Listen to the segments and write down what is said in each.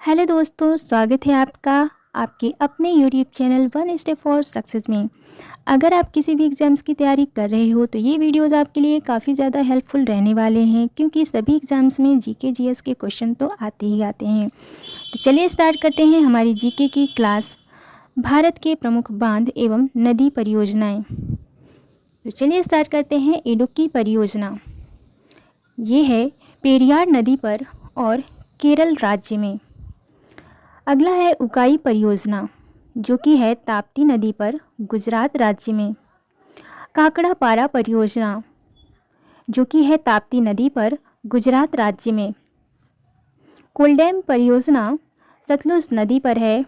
Hello दोस्तों, स्वागत है आपका आपके अपने YouTube channel one step for success में। अगर आप किसी भी एग्ज़ाम्स की तैयारी कर रहे हो तो ये वीडियोस आपके लिए काफ़ी ज़्यादा हेल्पफुल रहने वाले हैं, क्योंकि सभी एग्ज़ाम्स में जीके जीएस के क्वेश्चन तो आते ही आते हैं। तो चलिए स्टार्ट करते हैं हमारी जीके की क्लास, भारत के प्रमुख बांध एवं नदी परियोजनाएँ। तो चलिए स्टार्ट करते हैं इडुक्की परियोजना। ये है पेरियार नदी पर और केरल राज्य में। अगला है उकाई परियोजना, जो कि है ताप्ती नदी पर गुजरात राज्य में। काकड़ा पारा परियोजना, जो कि है ताप्ती नदी पर गुजरात राज्य में। कोलडैम परियोजना सतलुज नदी पर है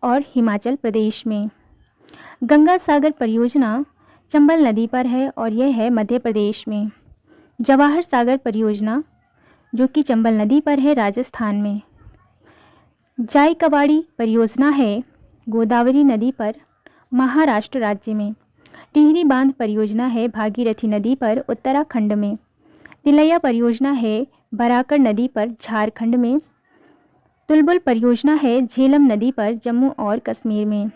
और हिमाचल प्रदेश में। गंगा सागर परियोजना चंबल नदी पर है और यह है मध्य प्रदेश में। जवाहर सागर परियोजना, जो कि चंबल नदी पर है, राजस्थान में। जायकवाड़ी परियोजना है गोदावरी नदी पर, महाराष्ट्र राज्य में। टिहरी बांध परियोजना है भागीरथी नदी पर, उत्तराखंड में। तिलैया परियोजना है बराकर नदी पर, झारखंड में। तुलबुल परियोजना है झेलम नदी पर, जम्मू और कश्मीर में।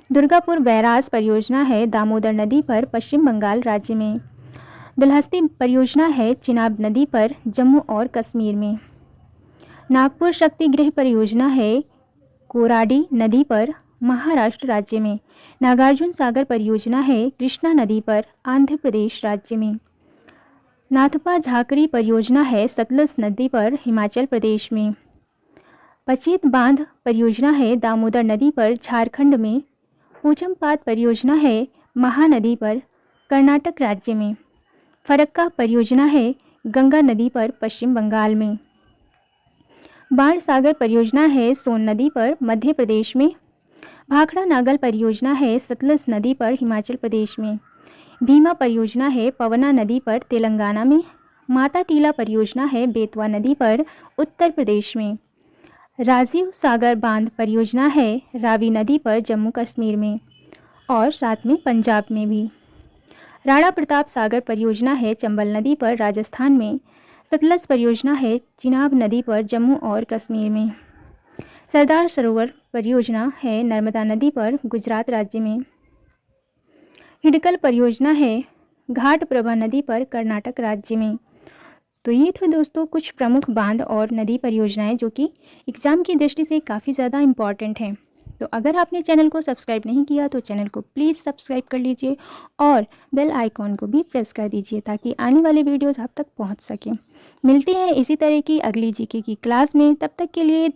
दुर्गापुर बैराज परियोजना है दामोदर नदी पर, पश्चिम बंगाल राज्य में। दुल्हस्ती परियोजना है चिनाब नदी पर, जम्मू और कश्मीर में। नागपुर शक्ति गृह परियोजना है कोराडी नदी पर, महाराष्ट्र राज्य में। नागार्जुन सागर परियोजना है कृष्णा नदी पर, आंध्र प्रदेश राज्य में। नाथपा झाकड़ी परियोजना है सतलुज नदी पर, हिमाचल प्रदेश में। पचेत बांध परियोजना है दामोदर नदी पर, झारखंड में। पूचमपात परियोजना है महानदी पर, कर्नाटक राज्य में। फरक्का परियोजना है गंगा नदी पर, पश्चिम बंगाल में। बाण सागर परियोजना है सोन नदी पर, मध्य प्रदेश में। भाखड़ा नागल परियोजना है सतलुज नदी पर, हिमाचल प्रदेश में। भीमा परियोजना है पवना नदी पर, तेलंगाना में। माता टीला परियोजना है बेतवा नदी पर, उत्तर प्रदेश में। राजीव सागर बांध परियोजना है रावी नदी पर, जम्मू कश्मीर में और साथ में पंजाब में भी। राणा प्रताप सागर परियोजना है चंबल नदी पर, राजस्थान में। सतलज परियोजना है चिनाब नदी पर, जम्मू और कश्मीर में। सरदार सरोवर परियोजना है नर्मदा नदी पर, गुजरात राज्य में। हिडकल परियोजना है घाट प्रभा नदी पर, कर्नाटक राज्य में। तो ये थे दोस्तों कुछ प्रमुख बांध और नदी परियोजनाएं जो कि एग्ज़ाम की दृष्टि से काफ़ी ज़्यादा इम्पॉर्टेंट हैं। तो अगर आपने चैनल को सब्सक्राइब नहीं किया तो चैनल को प्लीज़ सब्सक्राइब कर लीजिए और बेल आइकॉन को भी प्रेस कर दीजिए, ताकि आने वाले वीडियोज़ आप तक पहुंच सकें। मिलते हैं इसी तरह की अगली जीके की क्लास में, तब तक के लिए